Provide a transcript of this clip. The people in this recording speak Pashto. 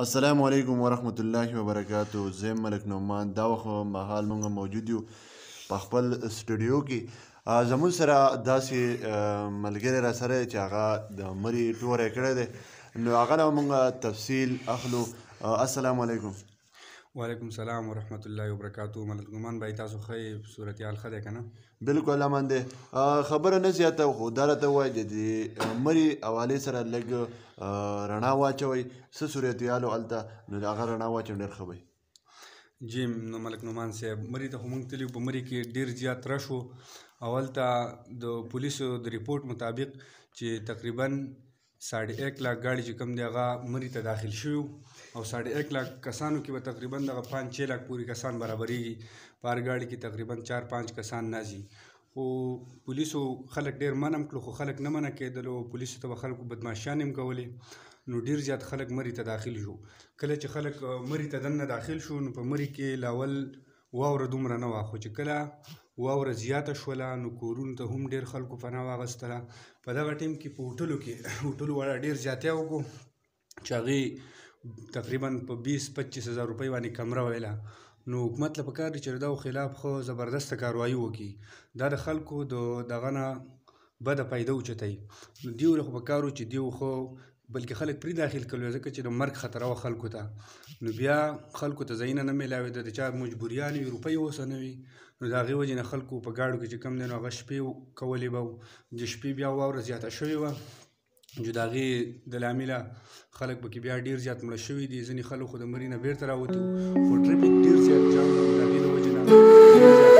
السلام علیکم ورحمت الله وبرکاتو. زم ملک نعمان دا وخت مهال موږ موجود یو په خپل سټوډیو کې. زمون سره داسې ملګری را سره چې هغه د مري ټوری کړی دی، نو هغه نه موږ تفصیل اخلو. السلام علیکم. وعلیکم السلام ورحمت الله وبرکاتو. ملک نعمان بھائی تاسو ښه صورتحال ښه دی که نه؟ بالکل امن دی. خبره نه زیاته خو دا راته ووایه چې د مري حوالې سره لږ رڼا واچوئ، څه صورتحال و هلته، نو د هغه رڼا واچوم ډېر ښه به. جی نو ملک نعمان صاحب، مري ته خو موږ تللي په مري کې ډېر زیات رش و او هلته د پولیسو د ریپورټ مطابق چې تقریبا 1.5 لاک ګاډي چې کوم دی هغه مري ته داخل شوي او 1.5 لاک کسانو کې به تقریبا دغه 5-6 لاک پورې کسان برابرېږي. په هر ګاډي کې تقریبا 4-5 کسان ناځي. خو پولیسو خلک ډېر منع کړو، خو خلک نه منع کېدلو. پولیسو ته به خلکو بدماشیانې هم کولې، نو ډېر زیات خلک مري ته داخل شو. کله چې خلک مري ته دننه داخل شو نو په مري کې لاول واوره دومره نه وه، خو چې کله واوره زیاته شوله نو کورونو ته هم ډېر خلکو پناه واخیستله. په دغه ټیم کې په هوټلو کې هوټلو والا ډېر زیاتیا وکړو چې هغې تقریبا په 20-25 هزار روپۍ باندې کمره ویله. نو حکومت له پکار دی چې دغو خلاف ښه زبردسته کاروایي وکړي. دا د خلکو د دغه نه بده پیده اوچتوي. نو دیو له خو پکار و چې دیو خو بلکې خلک پرې داخل کړل ځکه چې د مرګ خطره وه خلکو ته. نو بیا خلکو ته ځایونه نه میلاوېده، د چا مجبوریان وي، روپۍ اوسه نه وي، نو د هغې وجې نه خلکو په ګاډو کې چې کوم دی نو هغه شپې کولې به. د شپې بیا واوره زیاته شوې وه، چې د هغې د لامله خلک پکې بیا ډېر زیات مړه شوي دي. ځینې خلک خو د مري نه بېرته راوتي، خو ټرافیک ډېر زیات جام و، د هغې د وجې نه ډېر زیات